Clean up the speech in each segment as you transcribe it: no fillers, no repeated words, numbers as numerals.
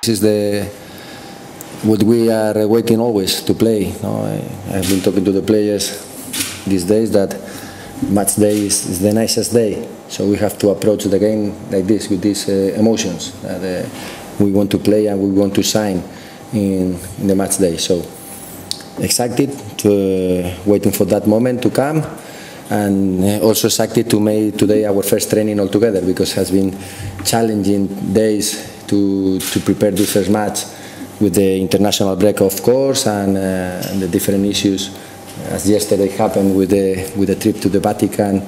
this is what we are waiting always to play. I've been talking to the players these days that match day is the nicest day. So we have to approach the game like this, with these emotions that we want to play and we want to shine in the match day. So excited, waiting for that moment to come, and also excited to make today our first training all together, because it has been challenging days to prepare this first match with the international break, of course, and the different issues, as yesterday happened with the trip to the Vatican,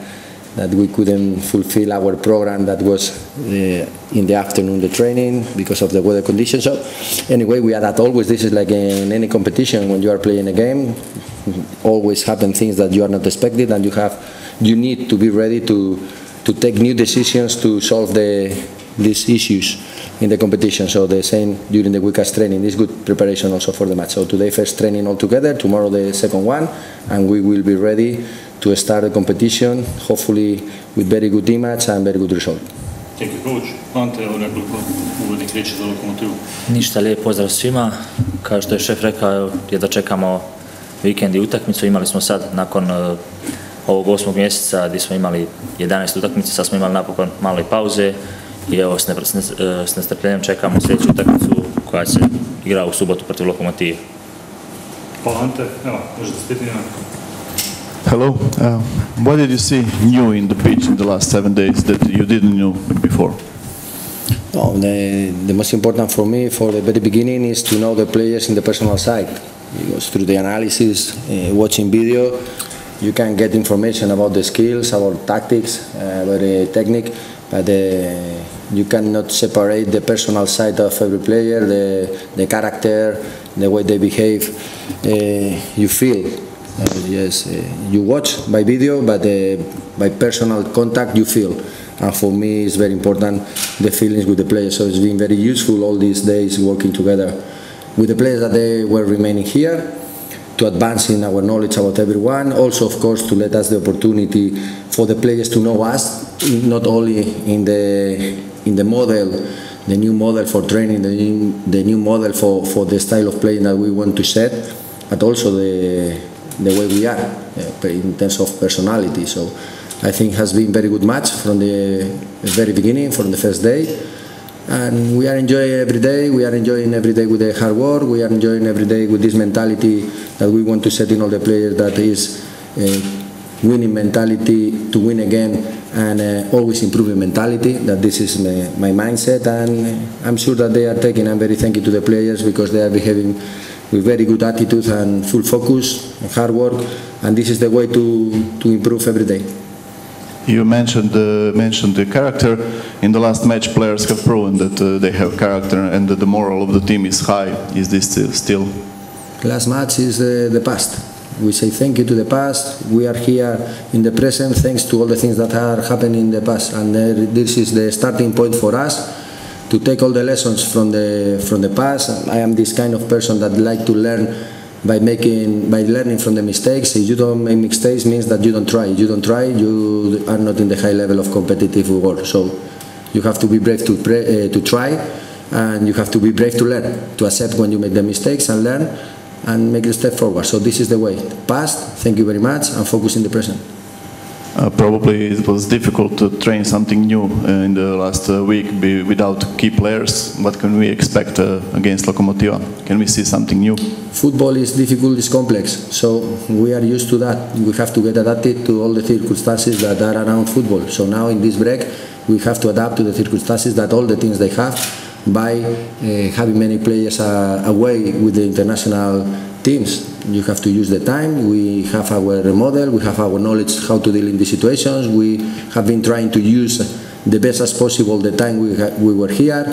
that we couldn't fulfill our program that was in the afternoon, the training, because of the weather conditions. So anyway, we adapt always. This is like in any competition. When you are playing a game, always happen things that you are not expected, and you need to be ready to take new decisions to solve these issues in the competition. So the same during the week's training is good preparation also for the match. So today first training all together, tomorrow the second one, and we will be ready to start the competition, hopefully with very good image and very good result. Thank you, coach. Ante, evo nekoliko uvodnih riječi za Lokomotivu. Ništa, lijep pozdrav svima. Kao što je šef rekao, je da čekamo vikend i utakmicu. Imali smo sad, nakon ovog 8. mjeseca, gdje smo imali 11 utakmice, sad smo imali napokon malo i pauze. I evo, s nestrpljenjem čekamo sljedeću utakmicu koja se igra u subotu protiv Lokomotive. Hvala, Ante. Evo, možete spitati. Hello. What did you see new in the pitch in the last 7 days that you didn't know before? The most important for me, for the very beginning, is to know the players in the personal side. Because through the analysis, watching video, you can get information about the skills, about tactics, about the technique, but you cannot separate the personal side of every player, the character, the way they behave. You feel. Yes, you watch by video, but by personal contact you feel. And for me it's very important, the feelings with the players. So it's been very useful all these days working together with the players that they were remaining here, to advance in our knowledge about everyone. Also, of course, to let us the opportunity for the players to know us, not only in the model, the new model for training, the new model for the style of playing that we want to set, but also the way we are in terms of personality. So I think it has been very good match from the very beginning, from the first day, and we are enjoying every day. We are enjoying every day with the hard work. We are enjoying every day with this mentality that we want to set in all the players, that is winning mentality to win again, and always improving mentality. That this is my mindset, and I'm sure that they are taking. I'm very thankful to the players, because they are behaving with very good attitude and full focus and hard work, and this is the way to improve every day. You mentioned the character. In the last match, players have proven that they have character and that the moral of the team is high. Is this still? Last match is the past. We say thank you to the past. We are here in the present thanks to all the things that are happening in the past, and this is the starting point for us to take all the lessons from the past. I am this kind of person that like to learn by learning from the mistakes. If you don't make mistakes, means that you don't try. You don't try, you are not in the high level of competitive work. So you have to be brave to try, and you have to be brave to learn, to accept when you make the mistakes and learn and make a step forward. So this is the way. Past, thank you very much, and focus in the present. Probably it was difficult to train something new in the last week without key players. What can we expect against Lokomotiva? Can we see something new? Football is difficult, it's complex, so we are used to that. We have to get adapted to all the circumstances that are around football. So now in this break, we have to adapt to the circumstances that all the teams they have, by having many players away with the international teams. You have to use the time. We have our model, we have our knowledge how to deal in these situations. We have been trying to use the best as possible the time we were here.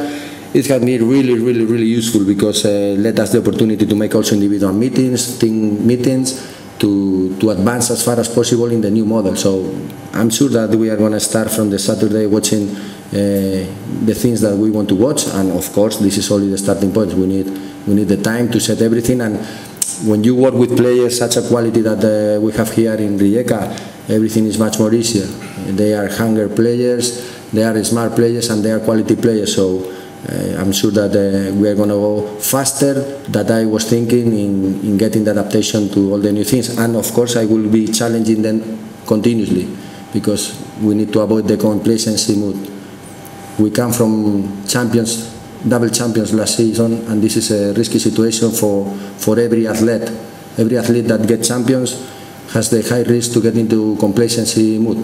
It has been really useful, because let us the opportunity to make also individual meetings, team meetings, to advance as far as possible in the new model. So I'm sure that we are going to start from the Saturday watching the things that we want to watch, and of course this is only the starting point. We need the time to set everything, and when you work with players such a quality that we have here in Rijeka, everything is much more easier. They are hungry players, they are smart players, and they are quality players. So I'm sure that we are going to go faster than I was thinking in getting the adaptation to all the new things. And of course, I will be challenging them continuously because we need to avoid the complacency mood. We come from champions, double champions last season, and this is a risky situation for every athlete. Every athlete that gets champions has the high risk to get into complacency mood.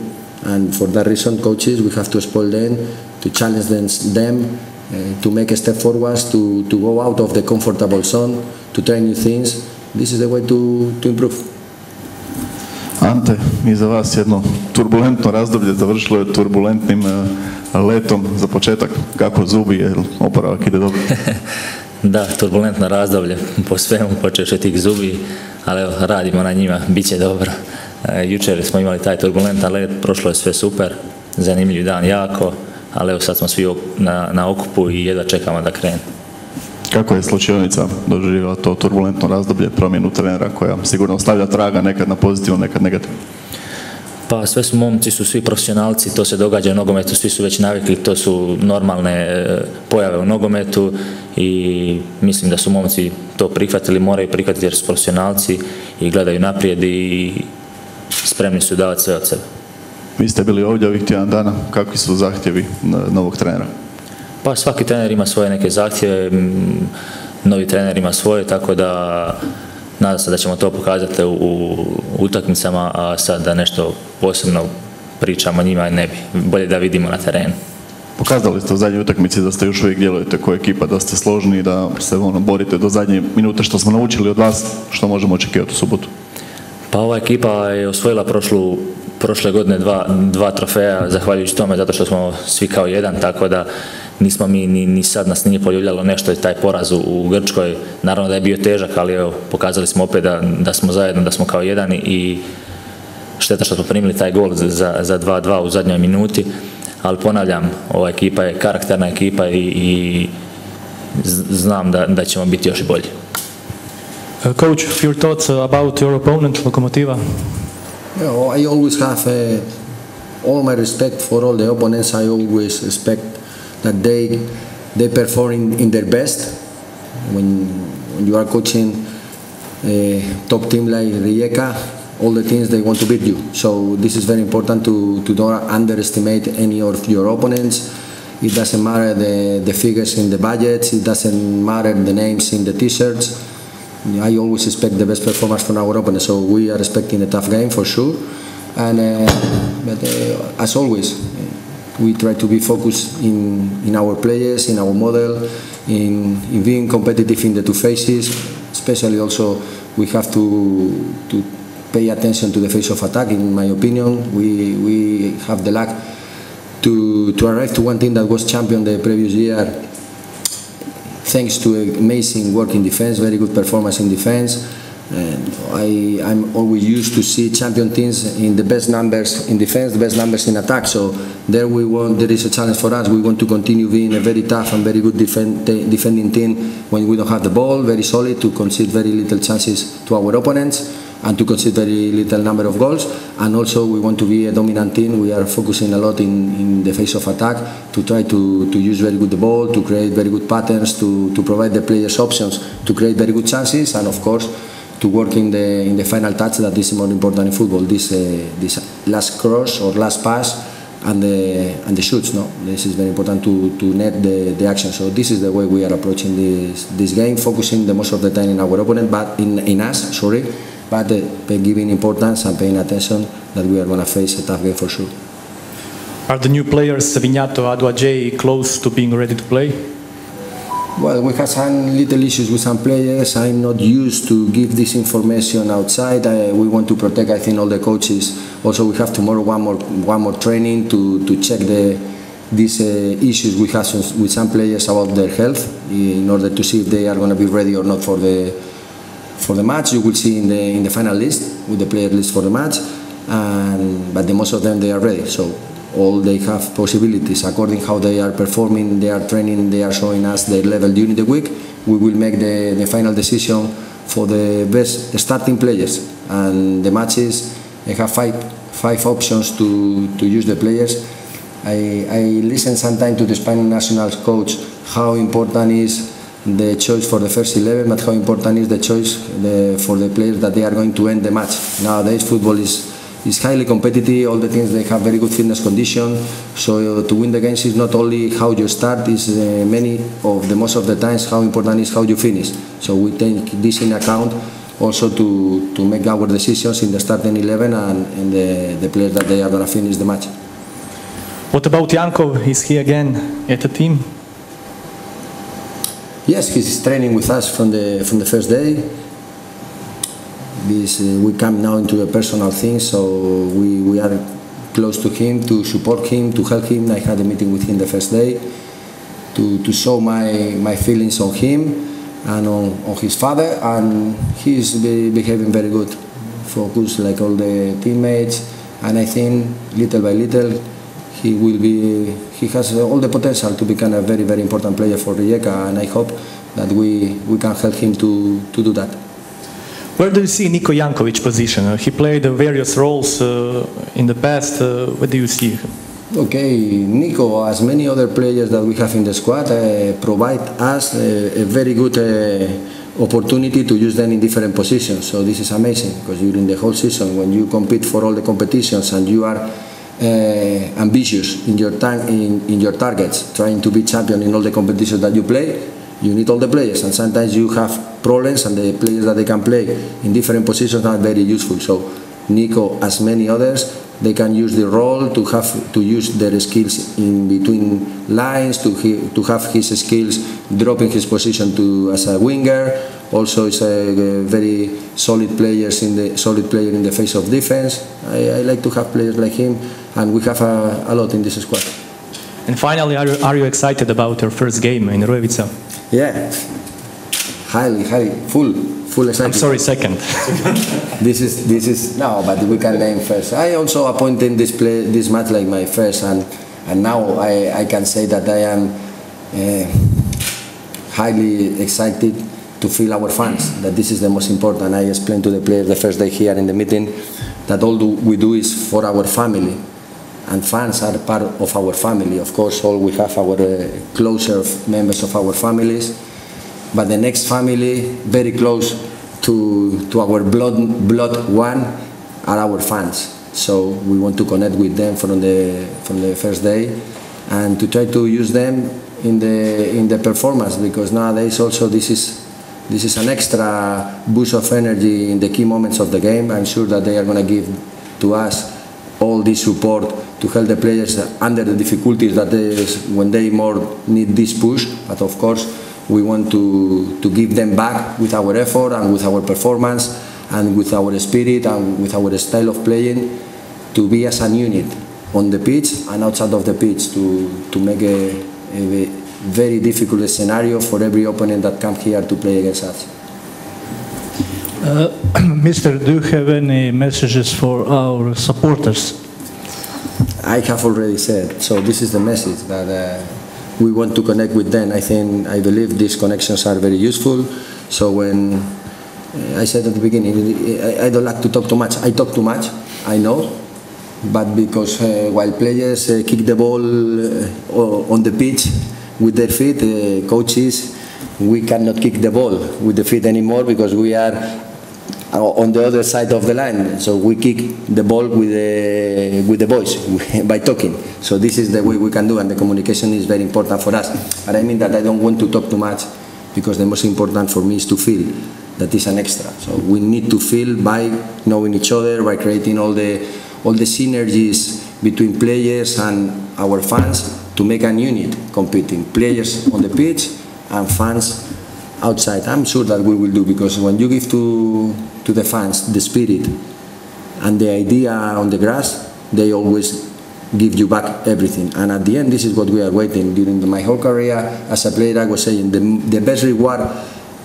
And for that reason, coaches, we have to spoil them, to challenge them, to make a step forward, to go out of the comfortable zone, to try new things. This is the way to improve. Ante, iza vas jedno turbulentno razdoblje, završilo je turbulentnim letom za početak. Kako zubi, jer oporavak ide dobro? Da, turbulentno razdoblje, po svemu počeš od tih zubi, ali evo, radimo na njima, bit će dobro. Jučer smo imali taj turbulentan let, prošlo je sve super, zanimljiv dan jako, ali evo sad smo svi na okupu i jedva čekamo da krene. Kako je slučajnica doživjela to turbulentno razdoblje, promjenu trenera koja sigurno ostavlja traga, nekad na pozitivno, nekad negativno? Pa sve su momci, su svi profesionalci, to se događa u nogometu, svi su već navikli, to su normalne pojave u nogometu i mislim da su momci to prihvatili, moraju prihvatiti jer su profesionalci i gledaju naprijed i spremni su davati sve od sebe. Vi ste bili ovdje ovih tjedan dana, kakvi su zahtjevi novog trenera? Pa svaki trener ima svoje neke zahtjeve, novi trener ima svoje, tako da nadam se da ćemo to pokazati u utakmicama, a sad da nešto posebno pričamo njima ne bi. Bolje da vidimo na terenu. Pokazali ste u zadnjoj utakmici da ste još uvijek djelujete kao ekipa, da ste složni i da se borite do zadnje minute. Što smo naučili od vas, što možemo očekivati u subotu? Pa ova ekipa je osvojila prošle godine dva trofeja, zahvaljujući tome zato što smo svi kao jedan, tako da nismo mi ni sad nas nije poljuljalo nešto i taj poraz u Grčkoj. Naravno da je bio težak, ali evo, pokazali smo opet da smo zajedno, da smo kao jedan i šteta što smo primili taj gol za 2-2 u zadnjoj minuti, ali ponavljam, ova ekipa je karakterna ekipa i znam da ćemo biti još i bolji. Coach, your thoughts about your opponent, Lokomotiva? I always have all my respect for all the opponents. I always expect that they perform in their best. When you are coaching a top team like Rijeka, all the teams they want to beat you. So this is very important to don't underestimate any of your opponents. It doesn't matter the figures in the budgets. It doesn't matter the names in the t-shirts. I always expect the best performance from our opponents. So we are expecting a tough game for sure. And but as always, we try to be focused in our players, in our model, in being competitive in the two phases. Especially also, we have to pay attention to the phase of attack. In my opinion, we have the luck to arrive to one team that was champion the previous year, thanks to amazing work in defense, very good performance in defense. And I'm always used to see champion teams in the best numbers in defense, the best numbers in attack. So there is a challenge for us. We want to continue being a very tough and very good defending team when we don't have the ball, very solid, to concede very little chances to our opponents and to concede very little number of goals. And also we want to be a dominant team. We are focusing a lot in the phase of attack to try to use very good the ball, to create very good patterns, to provide the players options, to create very good chances, and of course to work in the final touch that is more important in football. This last cross or last pass and the shoots. No, this is very important to net the action. So this is the way we are approaching this game, focusing the most of the time in our opponent, but in us. Sorry. But giving importance and paying attention that we are going to face a tough game for sure. Are the new players, Vignato, Aduajay, close to being ready to play? Well, we have some little issues with some players. I'm not used to give this information outside. We want to protect, I think, all the coaches. Also, we have tomorrow one more training to check these issues we have with some players about their health in order to see if they are going to be ready or not for the match. You will see in the final list with the player list for the match, but most of them they are ready. So all they have possibilities according how they are performing, they are training, they are showing us their level during the week. We will make the final decision for the best starting players, and the matches they have five options to use the players. I listen sometimes to the Spanish national coach how important is the choice for the first 11, but how important is the choice for the players that they are going to end the match. Nowadays, football is highly competitive. All the teams, they have very good fitness condition. So to win the games is not only how you start, it's most of the times how important is how you finish. So we take this in account also to make our decisions in the starting 11 and the players that they are going to finish the match. What about Janko? Is he again at the team? Yes, he's training with us from the first day. We come now into a personal thing, so we are close to him, to support him, to help him. I had a meeting with him the first day to show my feelings on him and on his father, and he's behaving very good, focused like all the teammates, and I think little by little he has all the potential to become a very, very important player for Rijeka, and I hope that we can help him to do that. Where do you see Niko Jankovic's position? He played various roles in the past. Where do you see him? Okay, Nico, as many other players that we have in the squad, provide us a very good opportunity to use them in different positions. So this is amazing, because during the whole season, when you compete for all the competitions and you are ambitious in your targets, trying to be champion in all the competitions that you play, you need all the players, and sometimes you have problems, and the players that they can play in different positions are very useful. So Nico, as many others, they can use the role to use their skills in between lines, to have his skills dropping his position as a winger. Also, is a very solid player in the face of defense. I like to have players like him, and we have a lot in this squad. And finally, are you excited about your first game in Rujevica? Yeah, highly, full excited. I'm sorry, second. This is no, but we can name first. I also appointed this match like my first, and now I can say that I am highly excited to feel our fans. That this is the most important. I explained to the players the first day here in the meeting that all we do is for our family, and fans are part of our family. Of course, we have our closer members of our families, but the next family, very close to our blood one, are our fans. So we want to connect with them from the first day, and to try to use them in the performance, because nowadays also this is an extra boost of energy in the key moments of the game. I'm sure that they are going to give to us all this support to help the players under the difficulties that is when they more need this push. But of course, we want to give them back with our effort and with our performance and with our spirit and with our style of playing, to be as a unit on the pitch and outside of the pitch, to make a very difficult scenario for every opponent that comes here to play against us. Mister, do you have any messages for our supporters? I have already said, so this is the message, that we want to connect with them. I believe these connections are very useful. So when I said at the beginning, I don't like to talk too much. I talk too much, I know, but because while players kick the ball on the pitch with their feet, coaches, we cannot kick the ball with the feet anymore, because we are on the other side of the line. So we kick the ball with the voice, by talking. So this is the way we can do, and the communication is very important for us. But I mean that I don't want to talk too much, because the most important for me is to feel. That is an extra. So we need to feel by knowing each other, by creating all the synergies between players and our fans, to make a unit competing. Players on the pitch and fans outside. I'm sure that we will do, because when you give to the fans the spirit and the idea on the grass, they always give you back everything. And at the end, this is what we are waiting. During my whole career as a player, I was saying the best reward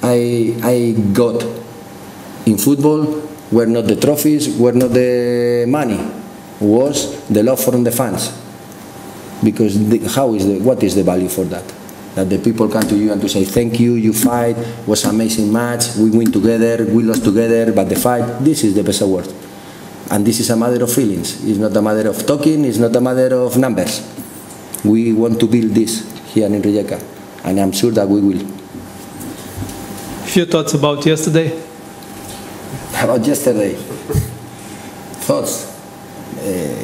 I got in football were not the trophies, were not the money, was the love from the fans. Because what is the value for that? That the people come to you and to say thank you, you fight, was an amazing match, we win together, we lost together, but the fight, this is the best award. And this is a matter of feelings. It's not a matter of talking, it's not a matter of numbers. We want to build this here in Rijeka. and I'm sure that we will. Few thoughts about yesterday? About yesterday? Thoughts?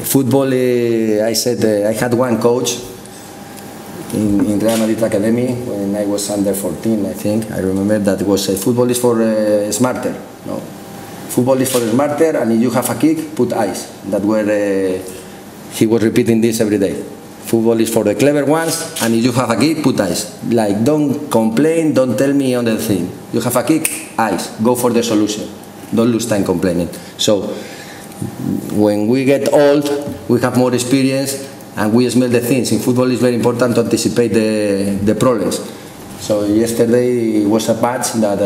Football, I said I had one coach in Real Madrid Academy when I was under 14, I think. I remember that was football is for smarter. No, football is for smarter, and if you have a kick, put ice. That were he was repeating this every day. Football is for the clever ones, and if you have a kick, put ice. Like, don't complain, don't tell me on the thing. You have a kick, ice. Go for the solution. Don't lose time complaining. So when we get old, we have more experience and we smell the things. In football, it's very important to anticipate the problems. So yesterday was a match that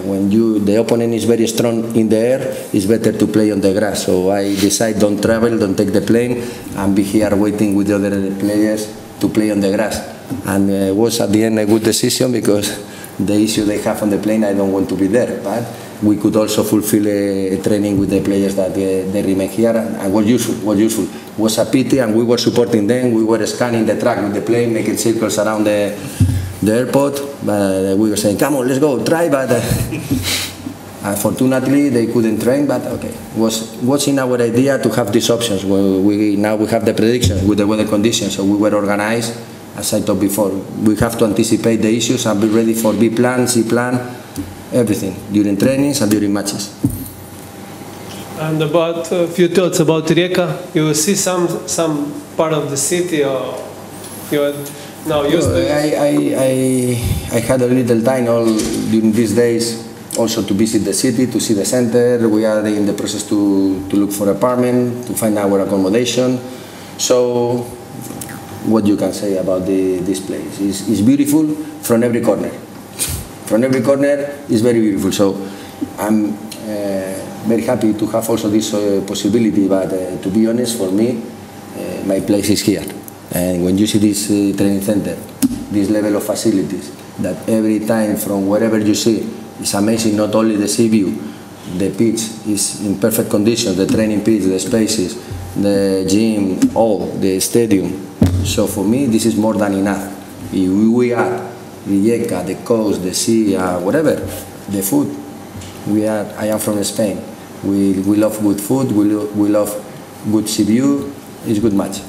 when the opponent is very strong in the air, it's better to play on the grass. So I decide don't travel, don't take the plane, and be here waiting with the other players to play on the grass. And it was at the end a good decision because the issue they have on the plane, I don't want to be there. But we could also fulfill a training with the players that they remain here, and was useful. It was a pity, and we were supporting them. We were scanning the track with the plane, making circles around the airport. But we were saying, "Come on, let's go, try." But unfortunately, they couldn't train. But okay, was in our idea to have these options. Now we have the predictions with the weather conditions, so we were organized. As I talked before, we have to anticipate the issues and be ready for B plan, C plan, everything during trainings and during matches. And about a few thoughts about Rijeka. You see some part of the city, or you are now used to it? I had a little time during these days also to visit the city, to see the center. We are in the process to look for apartment, to find our accommodation. So what you can say about this place? It's beautiful from every corner. From every corner is very beautiful. So I'm very happy to have also this possibility. But to be honest, for me, my place is here. And when you see this training center, this level of facilities, that every time from wherever you see, it's amazing. Not only the sea view, the pitch is in perfect condition, the training pitch, the spaces, the gym, all, the stadium. So for me, this is more than enough. If we add Rijeka, the coast, the sea, whatever, the food, I am from Spain. We love good food, we love good sea view. It's a good match.